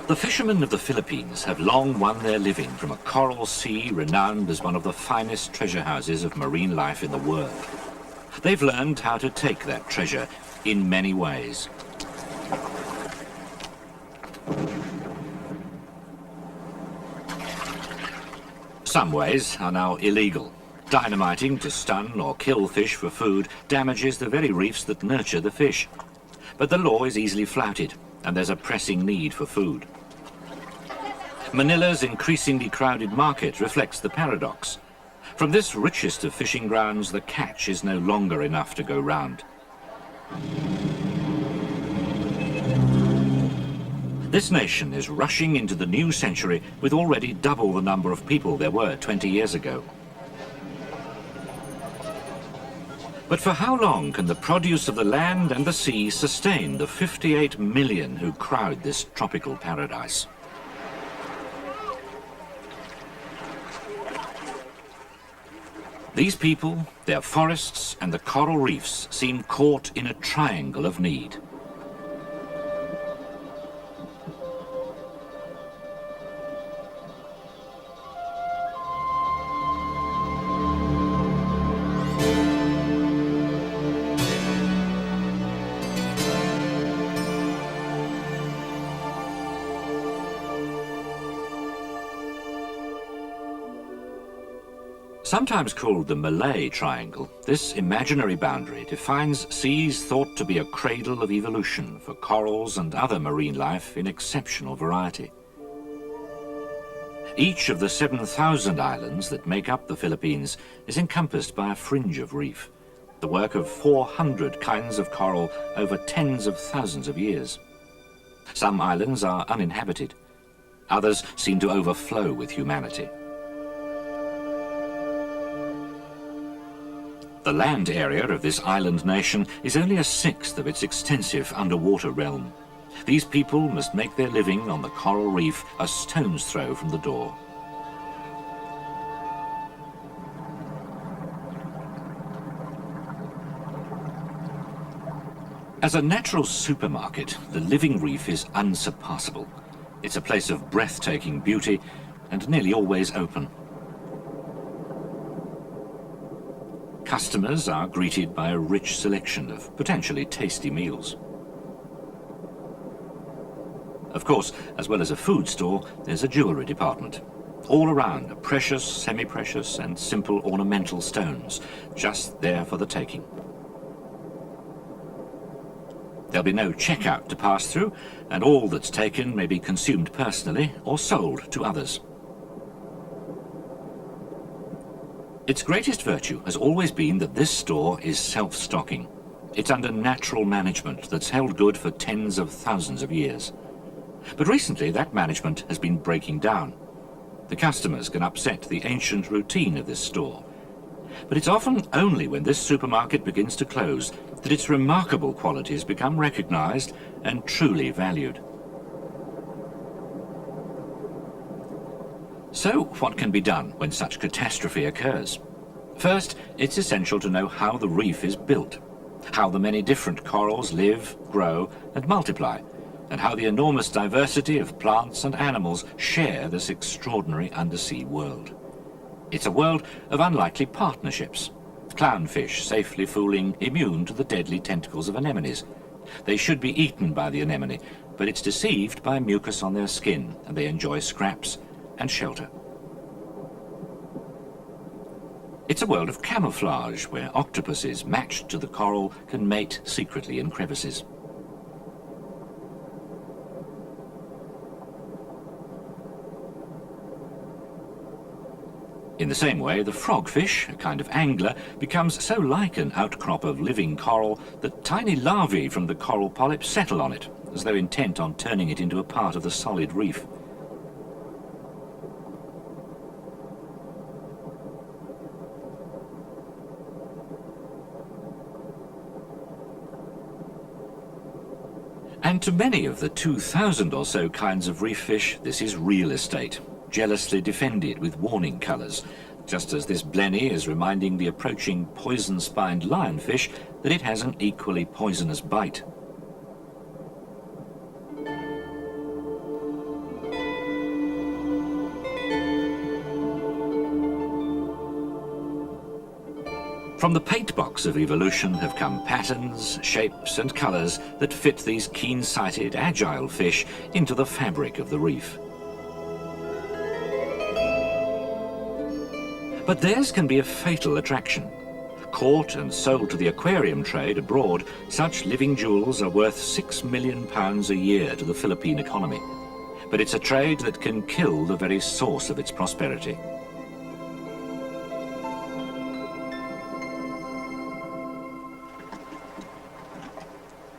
The fishermen of the Philippines have long won their living from a coral sea renowned as one of the finest treasure houses of marine life in the world. They've learned how to take that treasure in many ways. Some ways are now illegal. Dynamiting to stun or kill fish for food damages the very reefs that nurture the fish. But the law is easily flouted, and there's a pressing need for food. Manila's increasingly crowded market reflects the paradox. From this richest of fishing grounds, the catch is no longer enough to go round. This nation is rushing into the new century with already double the number of people there were 20 years ago. But for how long can the produce of the land and the sea sustain the 58 million who crowd this tropical paradise? These people, their forests and the coral reefs seem caught in a triangle of need. Sometimes called the Malay Triangle, this imaginary boundary defines seas thought to be a cradle of evolution for corals and other marine life in exceptional variety. Each of the 7,000 islands that make up the Philippines is encompassed by a fringe of reef, the work of 400 kinds of coral over tens of thousands of years. Some islands are uninhabited. Others seem to overflow with humanity. The land area of this island nation is only a sixth of its extensive underwater realm. These people must make their living on the coral reef a stone's throw from the door. As a natural supermarket, the living reef is unsurpassable. It's a place of breathtaking beauty and nearly always open. Customers are greeted by a rich selection of potentially tasty meals. Of course, as well as a food store, there's a jewellery department. All around are precious, semi-precious and simple ornamental stones, just there for the taking. There'll be no checkout to pass through, and all that's taken may be consumed personally or sold to others. Its greatest virtue has always been that this store is self-stocking. It's under natural management that's held good for tens of thousands of years. But recently that management has been breaking down. The customers can upset the ancient routine of this store. But it's often only when this supermarket begins to close that its remarkable qualities become recognized and truly valued. So, what can be done when such catastrophe occurs? First, it's essential to know how the reef is built, how the many different corals live, grow, and multiply, and how the enormous diversity of plants and animals share this extraordinary undersea world. It's a world of unlikely partnerships. Clownfish safely fooling immune to the deadly tentacles of anemones. They should be eaten by the anemone, but it's deceived by mucus on their skin, and they enjoy scraps and shelter. It's a world of camouflage, where octopuses matched to the coral can mate secretly in crevices. In the same way, the frogfish, a kind of angler, becomes so like an outcrop of living coral that tiny larvae from the coral polyp settle on it, as though intent on turning it into a part of the solid reef. And to many of the 2,000 or so kinds of reef fish, this is real estate, jealously defended with warning colours, just as this blenny is reminding the approaching poison-spined lionfish that it has an equally poisonous bite. From the paint box of evolution have come patterns, shapes and colours that fit these keen-sighted, agile fish into the fabric of the reef. But theirs can be a fatal attraction. Caught and sold to the aquarium trade abroad, such living jewels are worth £6 million a year to the Philippine economy. But it's a trade that can kill the very source of its prosperity.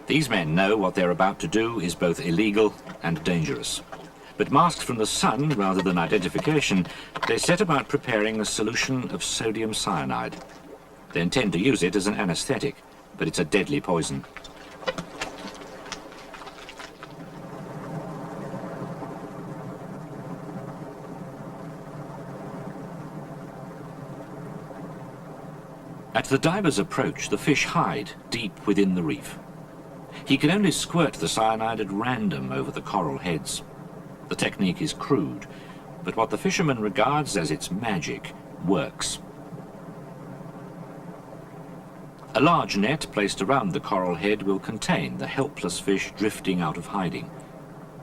These men know what they're about to do is both illegal and dangerous. But masked from the sun rather than identification, they set about preparing a solution of sodium cyanide. They intend to use it as an anesthetic, but it's a deadly poison. At the diver's approach, the fish hide deep within the reef. He can only squirt the cyanide at random over the coral heads. The technique is crude, but what the fisherman regards as its magic works. A large net placed around the coral head will contain the helpless fish drifting out of hiding.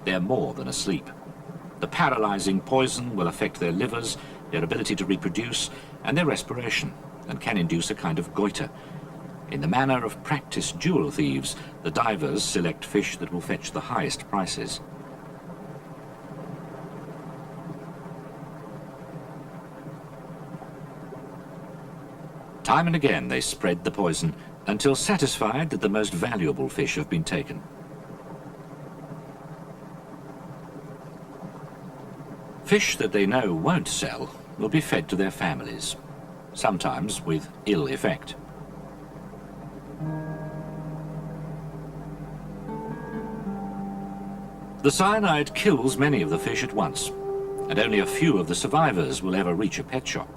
They're more than asleep. The paralyzing poison will affect their livers, their ability to reproduce, and their respiration, and can induce a kind of goiter. In the manner of practiced jewel thieves, the divers select fish that will fetch the highest prices. Time and again they spread the poison until satisfied that the most valuable fish have been taken. Fish that they know won't sell will be fed to their families, sometimes with ill effect. The cyanide kills many of the fish at once, and only a few of the survivors will ever reach a pet shop.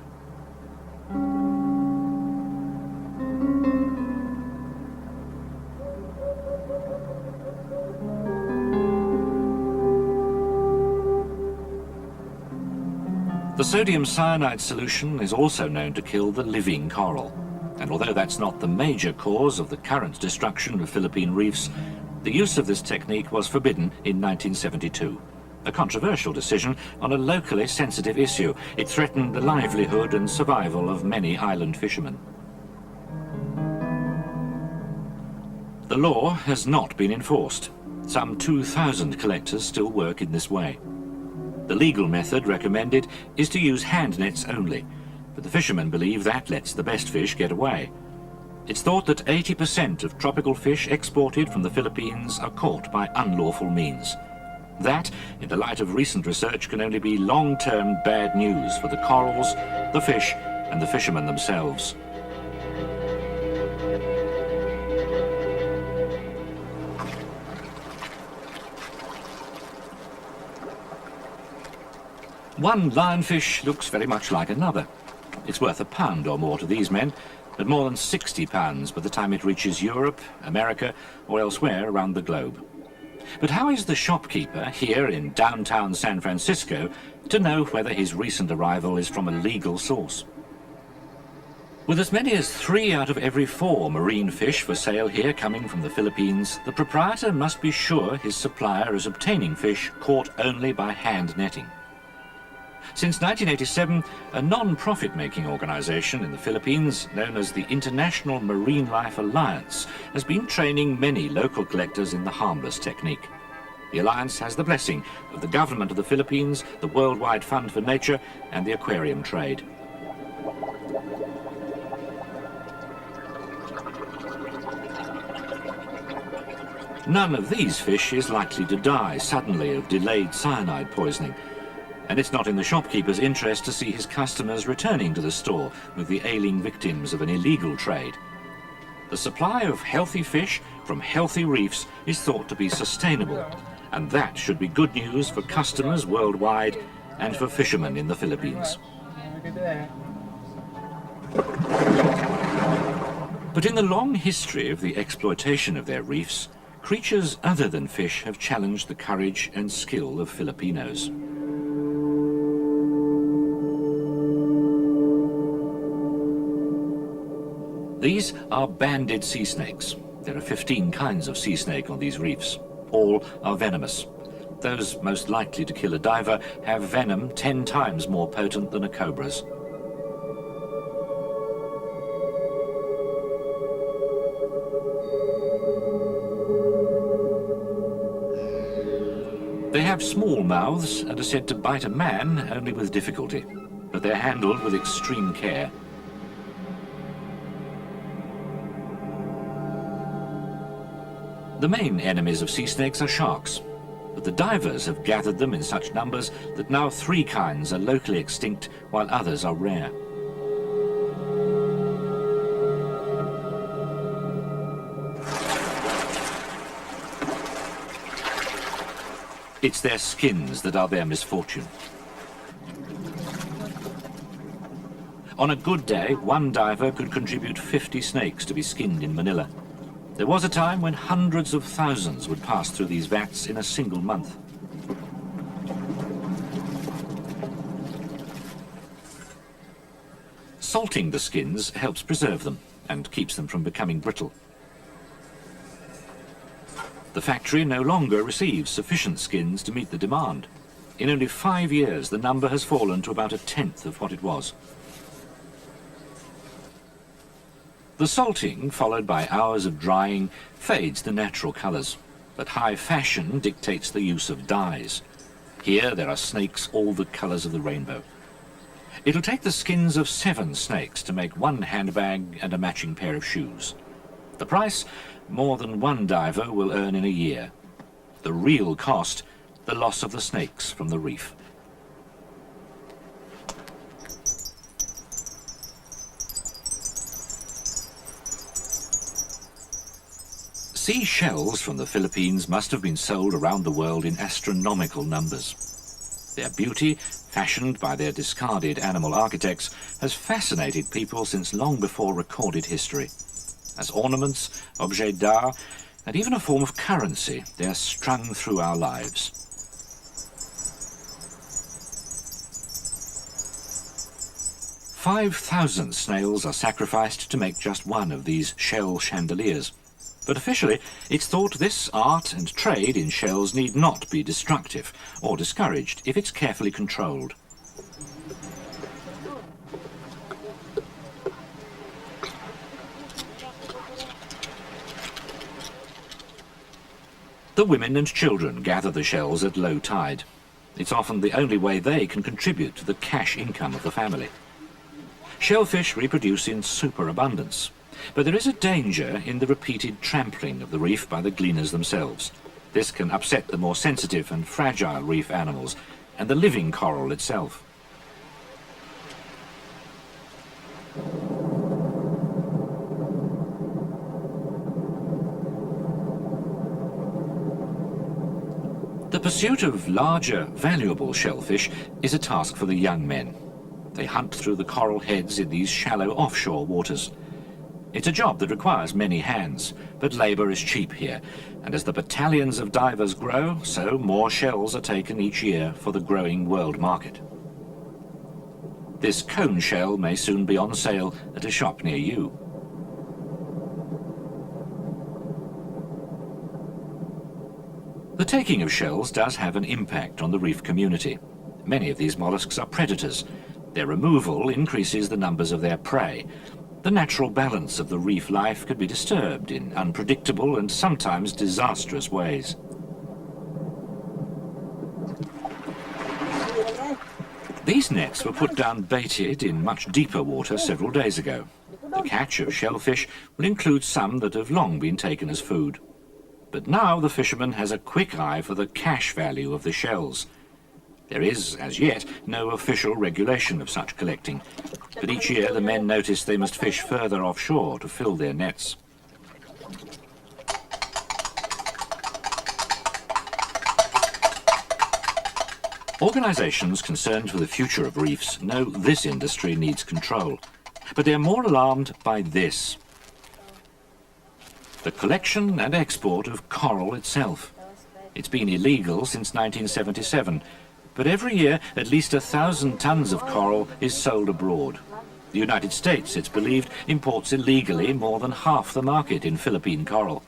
The sodium cyanide solution is also known to kill the living coral, and although that's not the major cause of the current destruction of Philippine reefs, the use of this technique was forbidden in 1972, a controversial decision on a locally sensitive issue. It threatened the livelihood and survival of many island fishermen. The law has not been enforced. Some 2,000 collectors still work in this way. The legal method recommended is to use hand nets only, but the fishermen believe that lets the best fish get away. It's thought that 80% of tropical fish exported from the Philippines are caught by unlawful means. That, in the light of recent research, can only be long-term bad news for the corals, the fish, and the fishermen themselves. One lionfish looks very much like another. It's worth £1 or more to these men, but more than £60 by the time it reaches Europe, America, or elsewhere around the globe. But how is the shopkeeper here in downtown San Francisco to know whether his recent arrival is from a legal source? With as many as 3 out of every 4 marine fish for sale here coming from the Philippines, the proprietor must be sure his supplier is obtaining fish caught only by hand netting. Since 1987, a non-profit-making organization in the Philippines, known as the International Marine Life Alliance, has been training many local collectors in the harmless technique. The alliance has the blessing of the government of the Philippines, the Worldwide Fund for Nature, and the aquarium trade. None of these fish is likely to die suddenly of delayed cyanide poisoning. And it's not in the shopkeeper's interest to see his customers returning to the store with the ailing victims of an illegal trade. The supply of healthy fish from healthy reefs is thought to be sustainable, and that should be good news for customers worldwide and for fishermen in the Philippines. But in the long history of the exploitation of their reefs, creatures other than fish have challenged the courage and skill of Filipinos. These are banded sea snakes. There are 15 kinds of sea snake on these reefs. All are venomous. Those most likely to kill a diver have venom 10 times more potent than a cobra's. They have small mouths and are said to bite a man only with difficulty, but they're handled with extreme care. The main enemies of sea snakes are sharks, but the divers have gathered them in such numbers that now 3 kinds are locally extinct while others are rare. It's their skins that are their misfortune. On a good day, one diver could contribute 50 snakes to be skinned in Manila. There was a time when hundreds of thousands would pass through these vats in a single month. Salting the skins helps preserve them and keeps them from becoming brittle. The factory no longer receives sufficient skins to meet the demand. In only 5 years, the number has fallen to about 1/10 of what it was. The salting, followed by hours of drying, fades the natural colours, but high fashion dictates the use of dyes. Here there are snakes all the colours of the rainbow. It'll take the skins of 7 snakes to make 1 handbag and a matching pair of shoes. The price? More than one diver will earn in a year. The real cost, the loss of the snakes from the reef. Sea shells from the Philippines must have been sold around the world in astronomical numbers. Their beauty, fashioned by their discarded animal architects, has fascinated people since long before recorded history. As ornaments, objets d'art, and even a form of currency, they are strung through our lives. "5,000 snails are sacrificed to make just one of these shell chandeliers. But officially, it's thought this art and trade in shells need not be destructive or discouraged if it's carefully controlled. The women and children gather the shells at low tide. It's often the only way they can contribute to the cash income of the family. Shellfish reproduce in superabundance, but there is a danger in the repeated trampling of the reef by the gleaners themselves. This can upset the more sensitive and fragile reef animals and the living coral itself. The pursuit of larger, valuable shellfish is a task for the young men. They hunt through the coral heads in these shallow offshore waters. It's a job that requires many hands, but labour is cheap here, and as the battalions of divers grow, so more shells are taken each year for the growing world market. This cone shell may soon be on sale at a shop near you. The taking of shells does have an impact on the reef community. Many of these mollusks are predators. Their removal increases the numbers of their prey. The natural balance of the reef life could be disturbed in unpredictable and sometimes disastrous ways. These nets were put down baited in much deeper water several days ago. The catch of shellfish will include some that have long been taken as food. But now the fisherman has a quick eye for the cash value of the shells. There is, as yet, no official regulation of such collecting, but each year the men notice they must fish further offshore to fill their nets. Organisations concerned for the future of reefs know this industry needs control, But they're more alarmed by this: the collection and export of coral itself. It's been illegal since 1977, but every year at least 1,000 tons of coral is sold abroad. The United States, it's believed, imports illegally more than half the market in Philippine coral.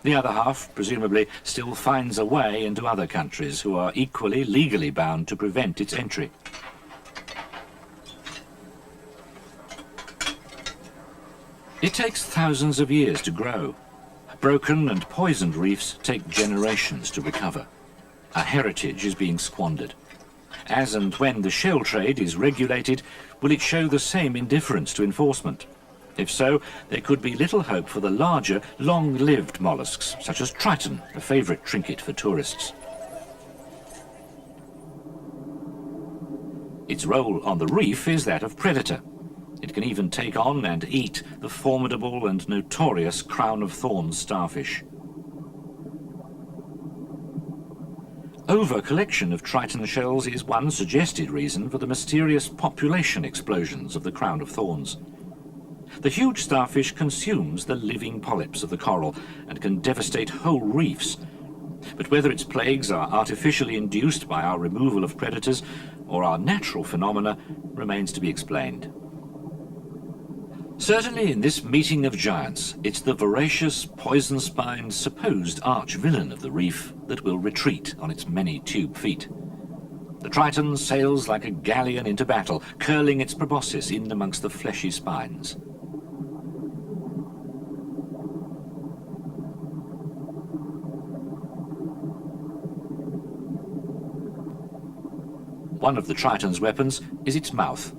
The other half, presumably, still finds a way into other countries who are equally legally bound to prevent its entry. It takes thousands of years to grow. Broken and poisoned reefs take generations to recover. A heritage is being squandered. As and when the shell trade is regulated, will it show the same indifference to enforcement? If so, there could be little hope for the larger, long-lived molluscs, such as triton, a favourite trinket for tourists. Its role on the reef is that of predator. It can even take on and eat the formidable and notorious crown-of-thorns starfish. Over-collection of triton shells is one suggested reason for the mysterious population explosions of the crown-of-thorns. The huge starfish consumes the living polyps of the coral and can devastate whole reefs. But whether its plagues are artificially induced by our removal of predators or are natural phenomena remains to be explained. Certainly in this meeting of giants, it's the voracious, poison-spined, supposed arch-villain of the reef that will retreat on its many tube feet. The triton sails like a galleon into battle, curling its proboscis in amongst the fleshy spines. One of the triton's weapons is its mouth.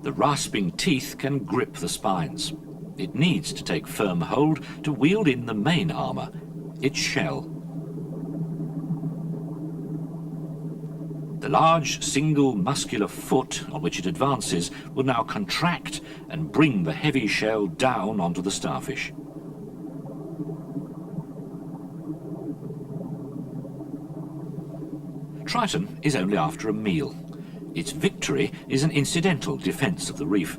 The rasping teeth can grip the spines. It needs to take firm hold to wield in the main armour, its shell. The large, single, muscular foot on which it advances will now contract and bring the heavy shell down onto the starfish. Triton is only after a meal. Its victory is an incidental defence of the reef.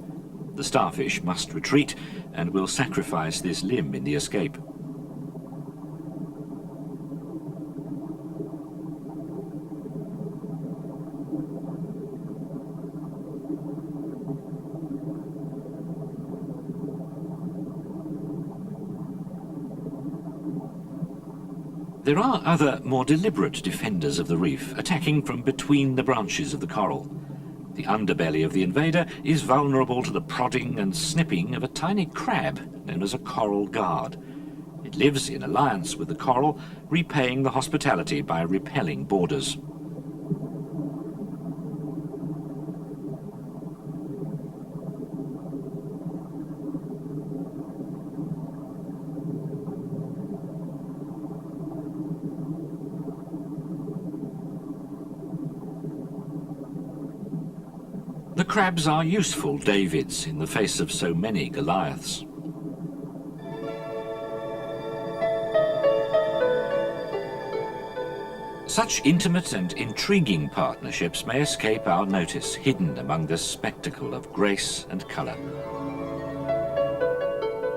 The starfish must retreat and will sacrifice this limb in the escape. There are other, more deliberate defenders of the reef, attacking from between the branches of the coral. The underbelly of the invader is vulnerable to the prodding and snipping of a tiny crab known as a coral guard. It lives in alliance with the coral, repaying the hospitality by repelling boarders. The crabs are useful Davids in the face of so many Goliaths. Such intimate and intriguing partnerships may escape our notice, hidden among this spectacle of grace and colour.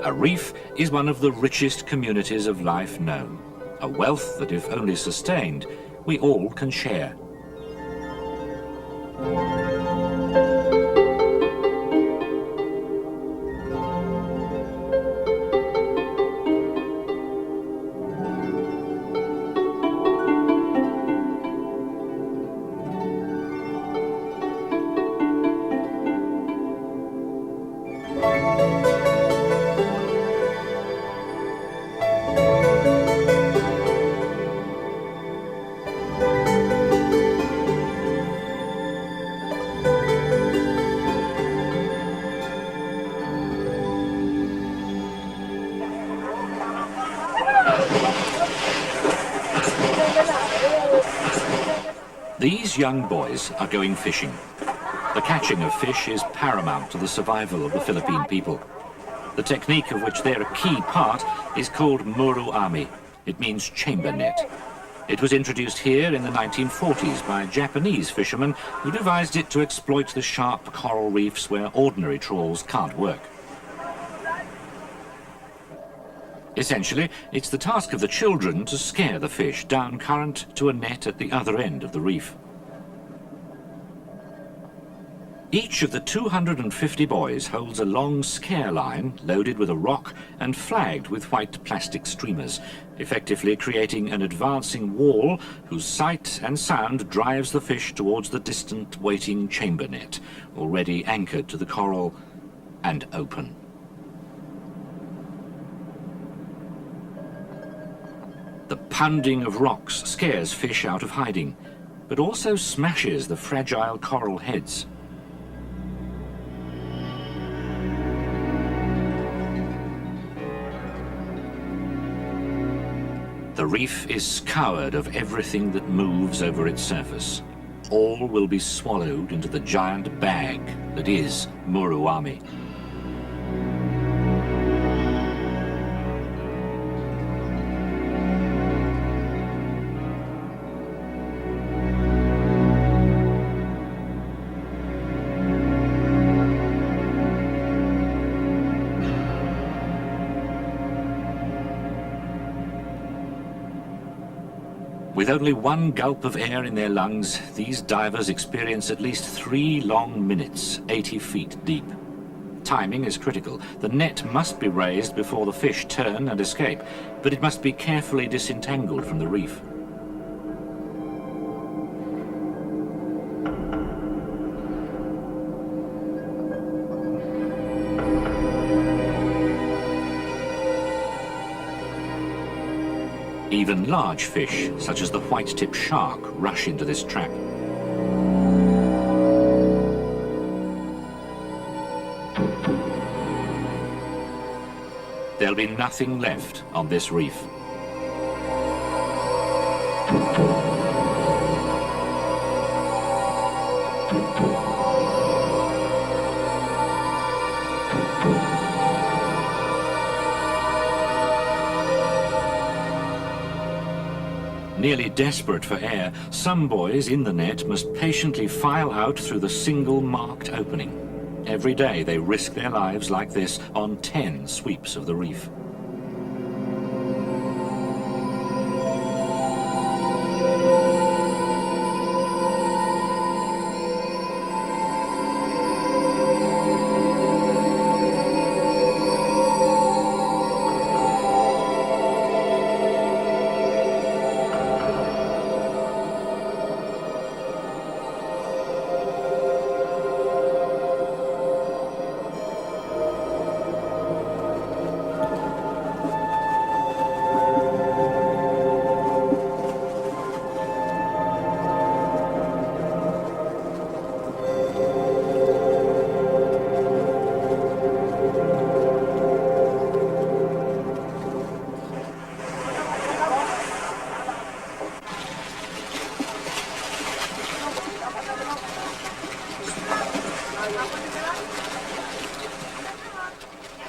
A reef is one of the richest communities of life known, a wealth that, if only sustained, we all can share. These young boys are going fishing. The catching of fish is paramount to the survival of the Philippine people. The technique of which they're a key part is called muru ami. It means chamber net. It was introduced here in the 1940s by Japanese fishermen who devised it to exploit the sharp coral reefs where ordinary trawls can't work. Essentially, it's the task of the children to scare the fish down current to a net at the other end of the reef. Each of the 250 boys holds a long scare line loaded with a rock and flagged with white plastic streamers, effectively creating an advancing wall whose sight and sound drives the fish towards the distant waiting chamber net, already anchored to the coral and open. The pounding of rocks scares fish out of hiding, but also smashes the fragile coral heads. The reef is scoured of everything that moves over its surface. All will be swallowed into the giant bag that is Muruami. With only one gulp of air in their lungs, these divers experience at least 3 long minutes, 80 feet deep. Timing is critical. The net must be raised before the fish turn and escape, but it must be carefully disentangled from the reef. Even large fish, such as the white-tip shark, rush into this trap. There'll be nothing left on this reef. Nearly desperate for air, some boys in the net must patiently file out through the single marked opening. Every day they risk their lives like this on 10 sweeps of the reef.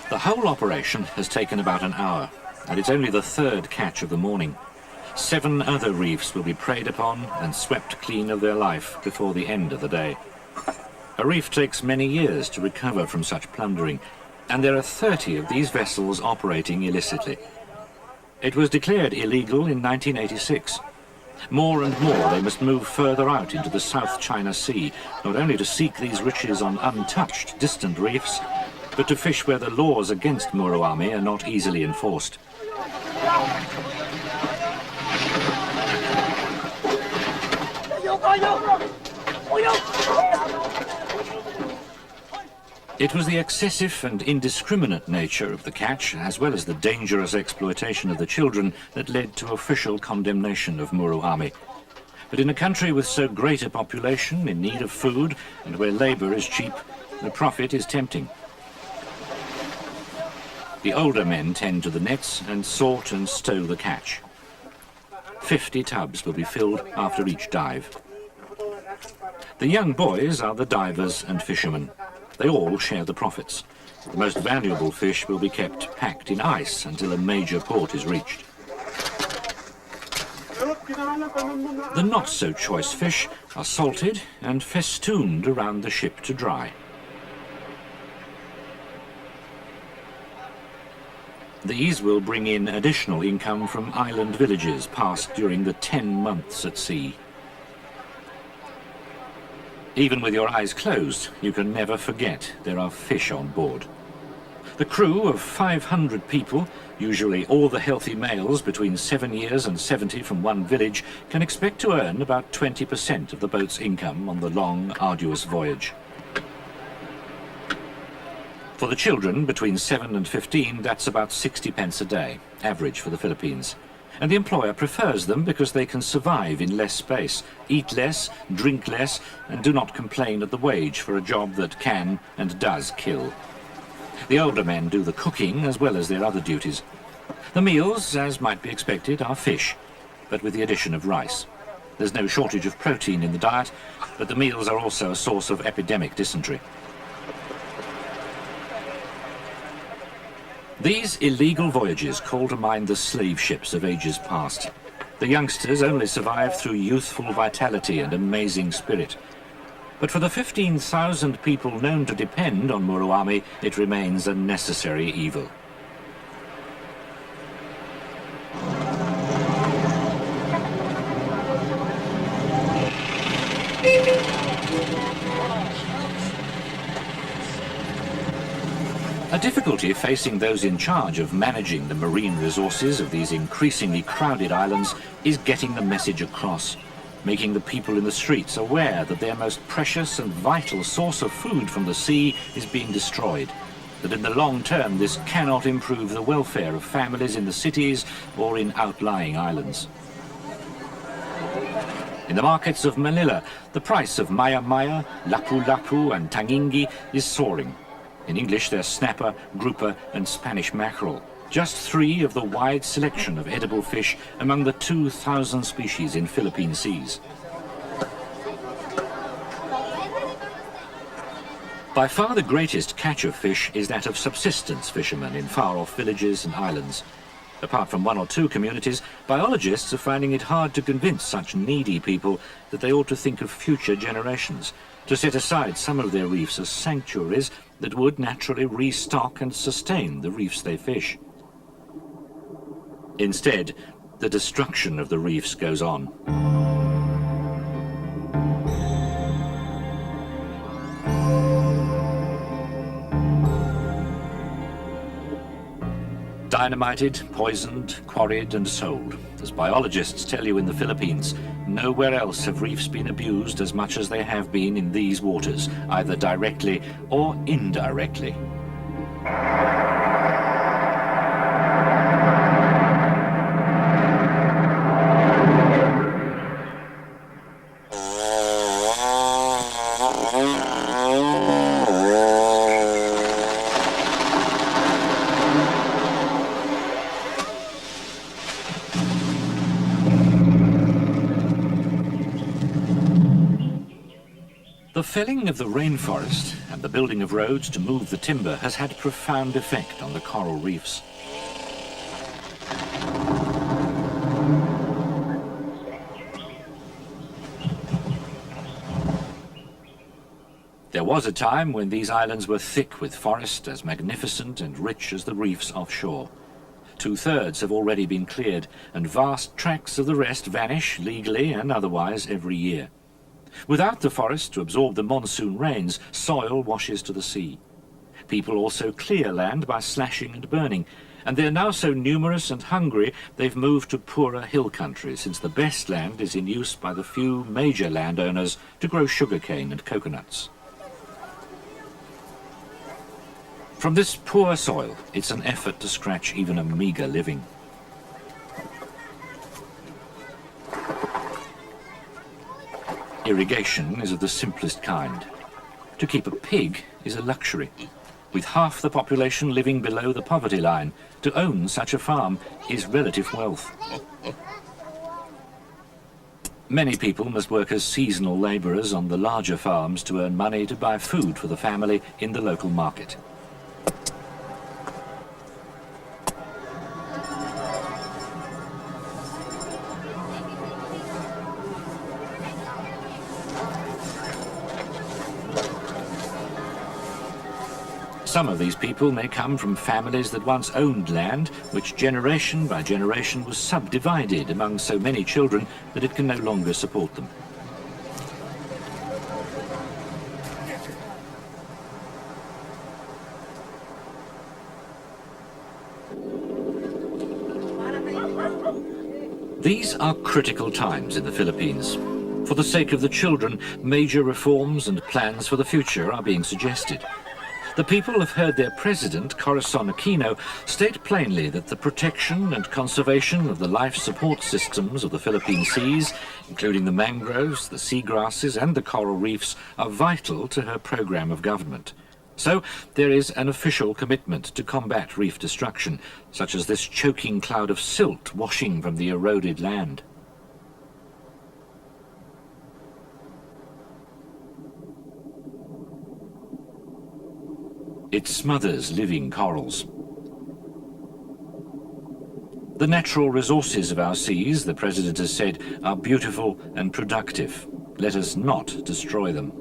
The whole operation has taken about an hour, and it's only the third catch of the morning. 7 other reefs will be preyed upon and swept clean of their life before the end of the day. A reef takes many years to recover from such plundering, and there are 30 of these vessels operating illicitly. It was declared illegal in 1986. More and more they must move further out into the South China Sea, not only to seek these riches on untouched distant reefs, but to fish where the laws against Muruami are not easily enforced. It was the excessive and indiscriminate nature of the catch, as well as the dangerous exploitation of the children, that led to official condemnation of Muruami. But in a country with so great a population in need of food and where labour is cheap, the profit is tempting. The older men tend to the nets and sort and stow the catch. 50 tubs will be filled after each dive. The young boys are the divers and fishermen. They all share the profits. The most valuable fish will be kept packed in ice until a major port is reached. The not-so-choice fish are salted and festooned around the ship to dry. These will bring in additional income from island villages passed during the 10 months at sea. Even with your eyes closed, you can never forget there are fish on board. The crew of 500 people, usually all the healthy males between 7 years and 70 from one village, can expect to earn about 20% of the boat's income on the long, arduous voyage. For the children between 7 and 15, that's about 60 pence a day, average for the Philippines. And the employer prefers them because they can survive in less space, eat less, drink less, and do not complain at the wage for a job that can and does kill. The older men do the cooking as well as their other duties. The meals, as might be expected, are fish, but with the addition of rice. There's no shortage of protein in the diet, but the meals are also a source of epidemic dysentery. These illegal voyages call to mind the slave ships of ages past. The youngsters only survive through youthful vitality and amazing spirit. But for the 15,000 people known to depend on Muruami, it remains a necessary evil. A difficulty facing those in charge of managing the marine resources of these increasingly crowded islands is getting the message across, making the people in the streets aware that their most precious and vital source of food from the sea is being destroyed, that in the long term this cannot improve the welfare of families in the cities or in outlying islands. In the markets of Manila, the price of maya-maya, lapu-lapu and tangingi is soaring. In English, they're snapper, grouper and Spanish mackerel. Just 3 of the wide selection of edible fish among the 2,000 species in Philippine seas. By far the greatest catch of fish is that of subsistence fishermen in far-off villages and islands. Apart from 1 or 2 communities, biologists are finding it hard to convince such needy people that they ought to think of future generations, to set aside some of their reefs as sanctuaries that would naturally restock and sustain the reefs they fish. Instead, the destruction of the reefs goes on. Dynamited, poisoned, quarried and sold. As biologists tell you in the Philippines, nowhere else have reefs been abused as much as they have been in these waters, either directly or indirectly. The felling of the rainforest and the building of roads to move the timber has had a profound effect on the coral reefs. There was a time when these islands were thick with forest, as magnificent and rich as the reefs offshore. 2/3 have already been cleared, and vast tracts of the rest vanish legally and otherwise every year. Without the forest to absorb the monsoon rains, soil washes to the sea. People also clear land by slashing and burning, and they're now so numerous and hungry they've moved to poorer hill country, since the best land is in use by the few major landowners to grow sugarcane and coconuts. From this poor soil, it's an effort to scratch even a meager living. Irrigation is of the simplest kind. To keep a pig is a luxury. With half the population living below the poverty line, to own such a farm is relative wealth. Many people must work as seasonal labourers on the larger farms to earn money to buy food for the family in the local market. Some of these people may come from families that once owned land, which generation by generation was subdivided among so many children that it can no longer support them. These are critical times in the Philippines. For the sake of the children, major reforms and plans for the future are being suggested. The people have heard their president, Corazon Aquino, state plainly that the protection and conservation of the life support systems of the Philippine seas, including the mangroves, the seagrasses and the coral reefs, are vital to her program of government. So there is an official commitment to combat reef destruction, such as this choking cloud of silt washing from the eroded land. It smothers living corals. The natural resources of our seas, the President has said, are beautiful and productive. Let us not destroy them.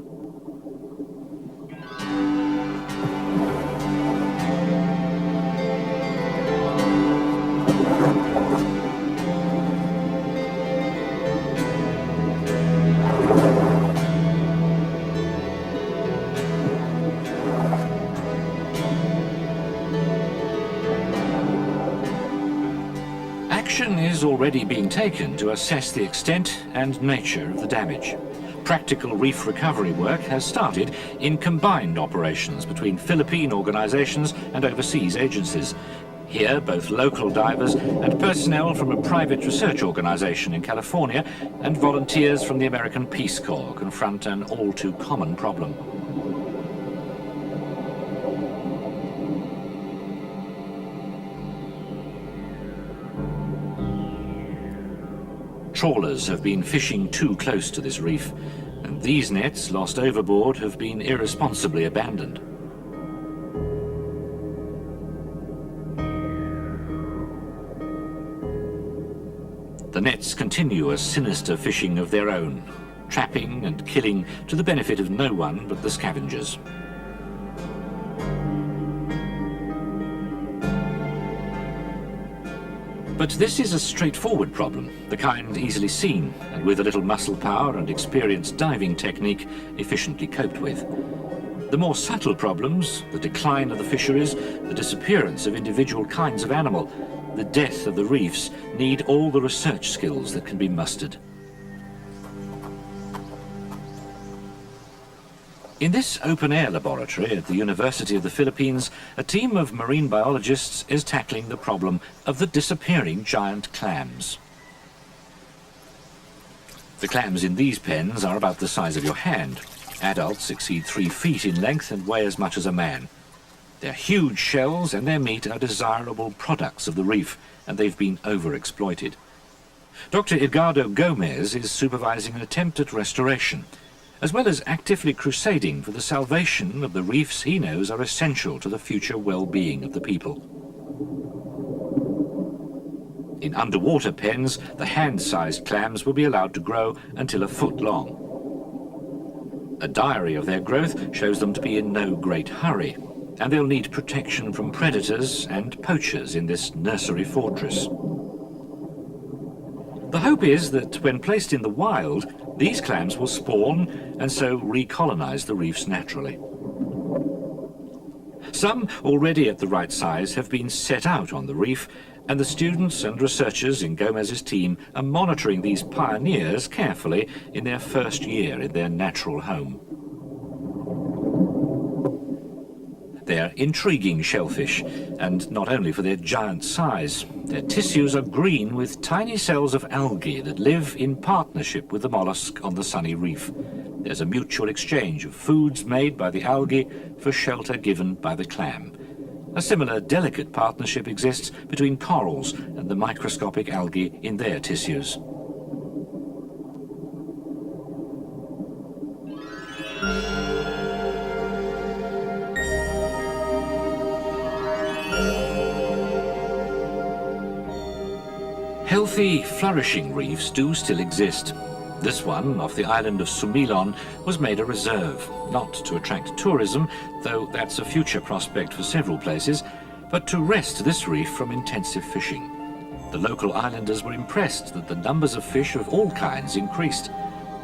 Action is already being taken to assess the extent and nature of the damage. Practical reef recovery work has started in combined operations between Philippine organizations and overseas agencies. Here, both local divers and personnel from a private research organization in California and volunteers from the American Peace Corps confront an all-too-common problem. Trawlers have been fishing too close to this reef, and these nets lost overboard have been irresponsibly abandoned. The nets continue a sinister fishing of their own, trapping and killing to the benefit of no one but the scavengers. But this is a straightforward problem, the kind easily seen, and with a little muscle power and experienced diving technique, efficiently coped with. The more subtle problems, the decline of the fisheries, the disappearance of individual kinds of animal, the death of the reefs, need all the research skills that can be mustered. In this open-air laboratory at the University of the Philippines, a team of marine biologists is tackling the problem of the disappearing giant clams. The clams in these pens are about the size of your hand. Adults exceed 3 feet in length and weigh as much as a man. Their huge shells and their meat are desirable products of the reef, and they've been overexploited. Dr. Edgardo Gomez is supervising an attempt at restoration, as well as actively crusading for the salvation of the reefs he knows are essential to the future well-being of the people. In underwater pens, the hand-sized clams will be allowed to grow until a foot long. A diary of their growth shows them to be in no great hurry, and they'll need protection from predators and poachers in this nursery fortress. The hope is that when placed in the wild, these clams will spawn and so recolonize the reefs naturally. Some, already at the right size, have been set out on the reef, and the students and researchers in Gomez's team are monitoring these pioneers carefully in their first year in their natural home. They're intriguing shellfish, and not only for their giant size. Their tissues are green with tiny cells of algae that live in partnership with the mollusk on the sunny reef. There's a mutual exchange of foods made by the algae for shelter given by the clam. A similar delicate partnership exists between corals and the microscopic algae in their tissues. Healthy, flourishing reefs do still exist. This one, off the island of Sumilon, was made a reserve, not to attract tourism, though that's a future prospect for several places, but to wrest this reef from intensive fishing. The local islanders were impressed that the numbers of fish of all kinds increased.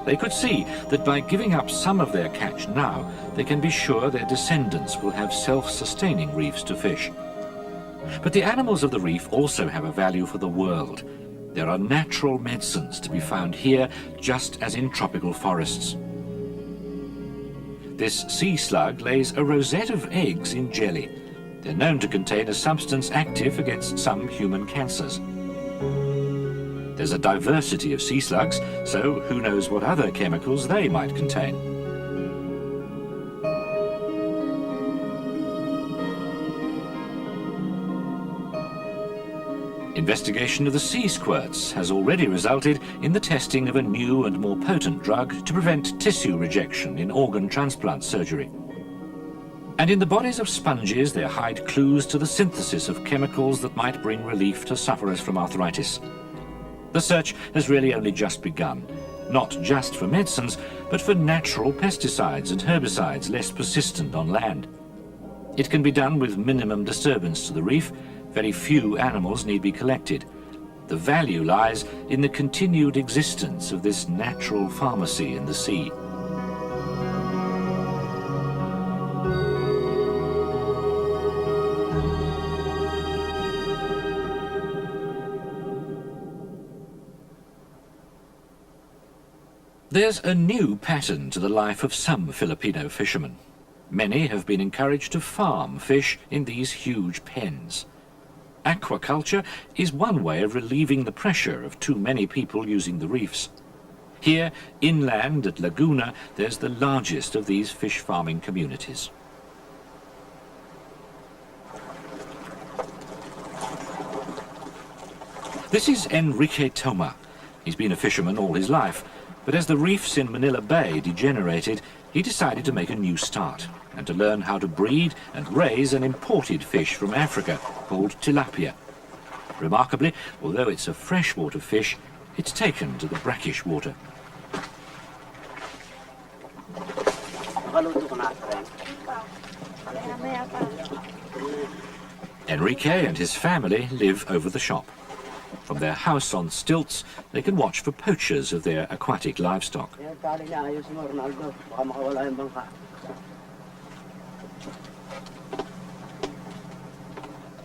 They could see that by giving up some of their catch now, they can be sure their descendants will have self-sustaining reefs to fish. But the animals of the reef also have a value for the world. There are natural medicines to be found here, just as in tropical forests. This sea slug lays a rosette of eggs in jelly. They're known to contain a substance active against some human cancers. There's a diversity of sea slugs, so who knows what other chemicals they might contain. Investigation of the sea squirts has already resulted in the testing of a new and more potent drug to prevent tissue rejection in organ transplant surgery. And in the bodies of sponges there hide clues to the synthesis of chemicals that might bring relief to sufferers from arthritis. The search has really only just begun, not just for medicines, but for natural pesticides and herbicides less persistent on land. It can be done with minimum disturbance to the reef. Very few animals need be collected. The value lies in the continued existence of this natural pharmacy in the sea. There's a new pattern to the life of some Filipino fishermen. Many have been encouraged to farm fish in these huge pens. Aquaculture is one way of relieving the pressure of too many people using the reefs. Here, inland at Laguna, there's the largest of these fish farming communities. This is Enrique Toma. He's been a fisherman all his life, but as the reefs in Manila Bay degenerated, he decided to make a new start and to learn how to breed and raise an imported fish from Africa called tilapia. Remarkably, although it's a freshwater fish, it's taken to the brackish water. Enrique and his family live over the shop. From their house on stilts, they can watch for poachers of their aquatic livestock.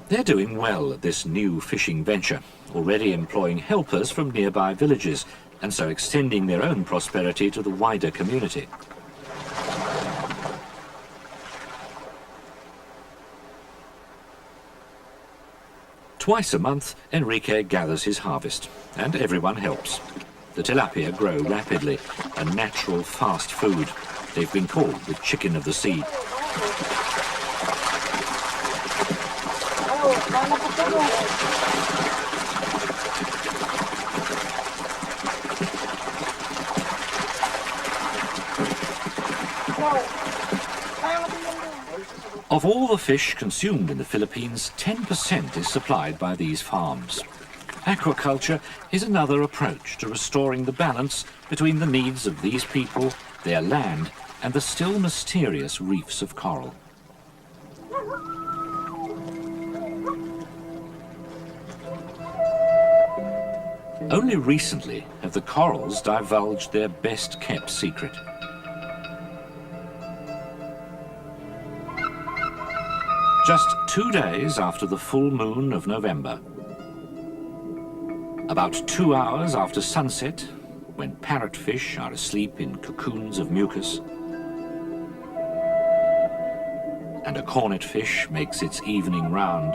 They're doing well at this new fishing venture, already employing helpers from nearby villages, and so extending their own prosperity to the wider community. Twice a month, Enrique gathers his harvest, and everyone helps. The tilapia grow rapidly, a natural fast food. They've been called the chicken of the sea. Of all the fish consumed in the Philippines, 10% is supplied by these farms. Aquaculture is another approach to restoring the balance between the needs of these people, their land, and the still mysterious reefs of coral. Only recently have the corals divulged their best-kept secret. Just 2 days after the full moon of November, about 2 hours after sunset, when parrotfish are asleep in cocoons of mucus, and a cornetfish makes its evening round,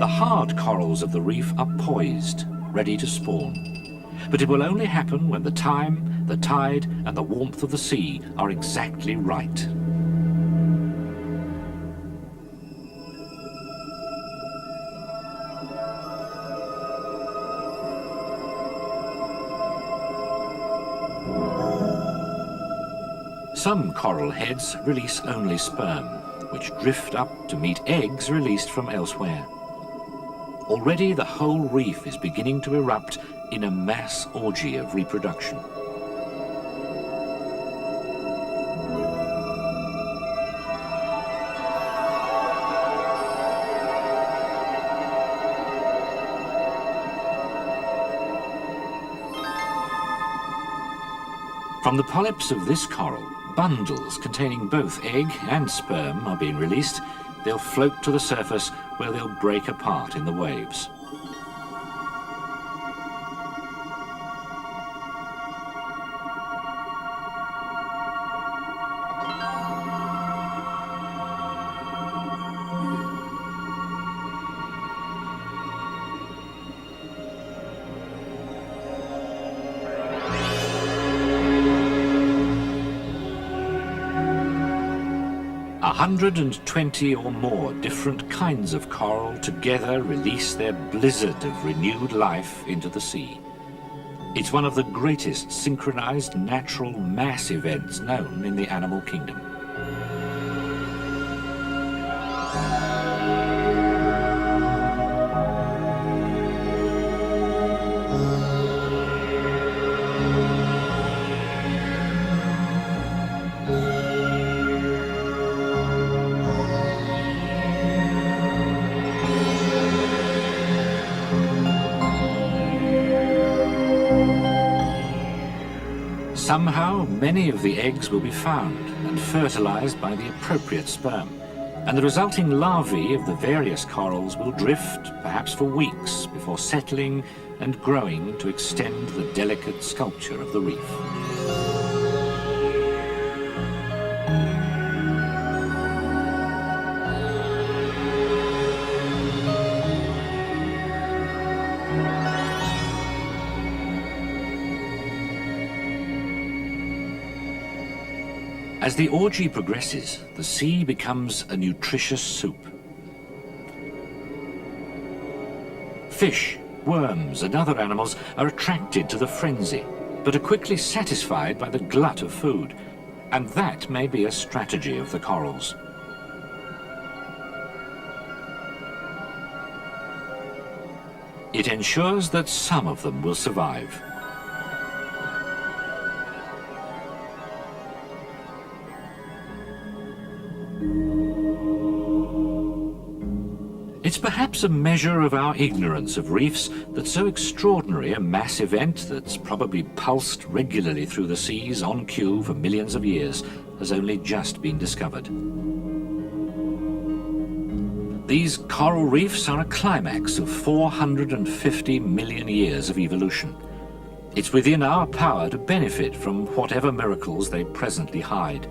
the hard corals of the reef are poised, ready to spawn. But it will only happen when the time, the tide, and the warmth of the sea are exactly right. Some coral heads release only sperm, which drift up to meet eggs released from elsewhere. Already the whole reef is beginning to erupt in a mass orgy of reproduction. From the polyps of this coral, bundles containing both egg and sperm are being released. They'll float to the surface where they'll break apart in the waves. A 120 or more different kinds of coral together release their blizzard of renewed life into the sea. It's one of the greatest synchronized natural mass events known in the animal kingdom. Somehow, many of the eggs will be found and fertilized by the appropriate sperm, and the resulting larvae of the various corals will drift, perhaps for weeks, before settling and growing to extend the delicate sculpture of the reef. As the orgy progresses, the sea becomes a nutritious soup. Fish, worms, and other animals are attracted to the frenzy, but are quickly satisfied by the glut of food, and that may be a strategy of the corals. It ensures that some of them will survive. It's perhaps a measure of our ignorance of reefs that so extraordinary a mass event that's probably pulsed regularly through the seas on cue for millions of years has only just been discovered. These coral reefs are a climax of 450 million years of evolution. It's within our power to benefit from whatever miracles they presently hide.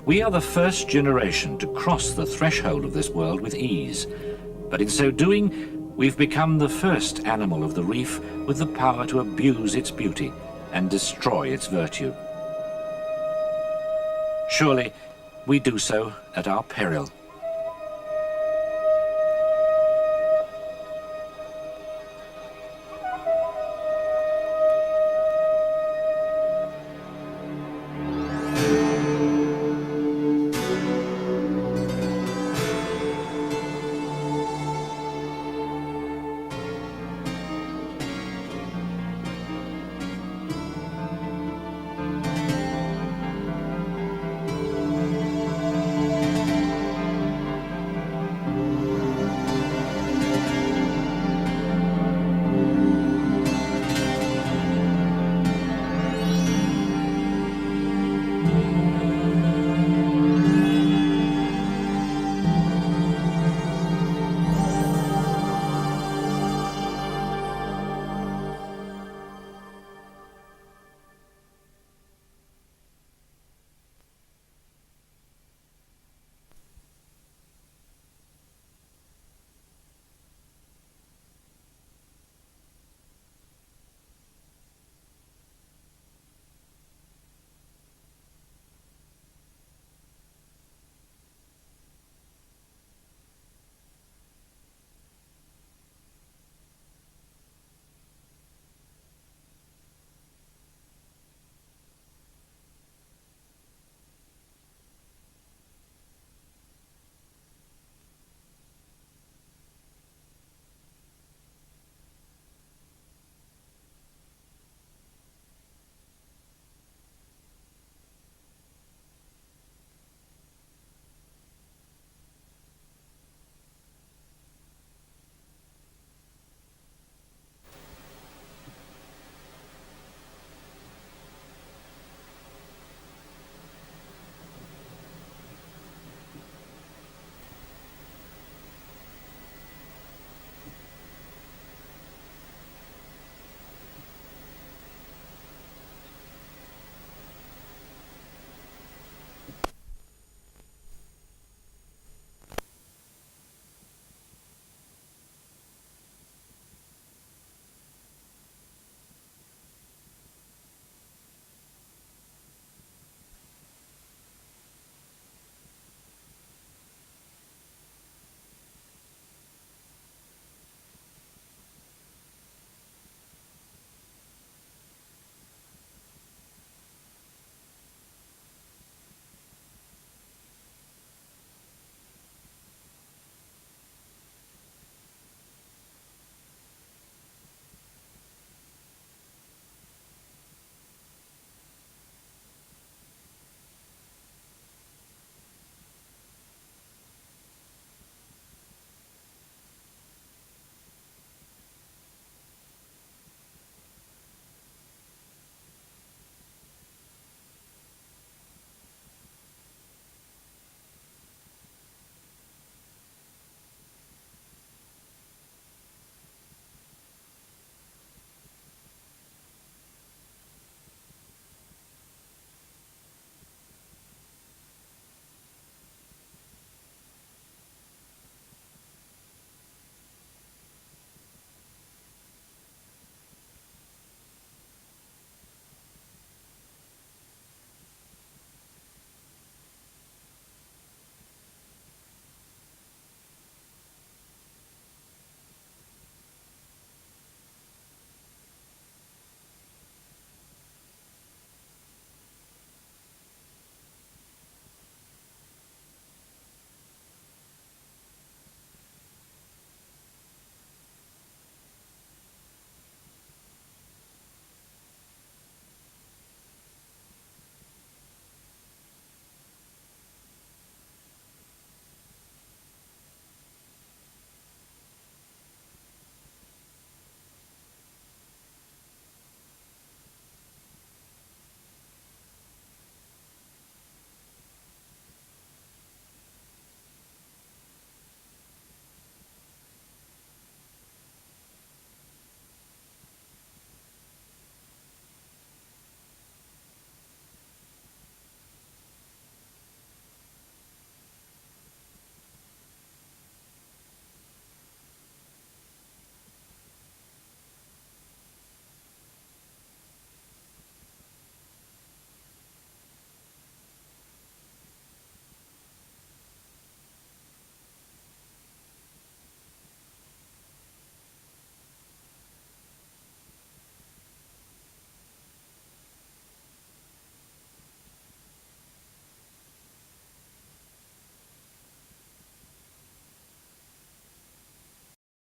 We are the first generation to cross the threshold of this world with ease, but in so doing, we've become the first animal of the reef with the power to abuse its beauty and destroy its virtue. Surely, we do so at our peril.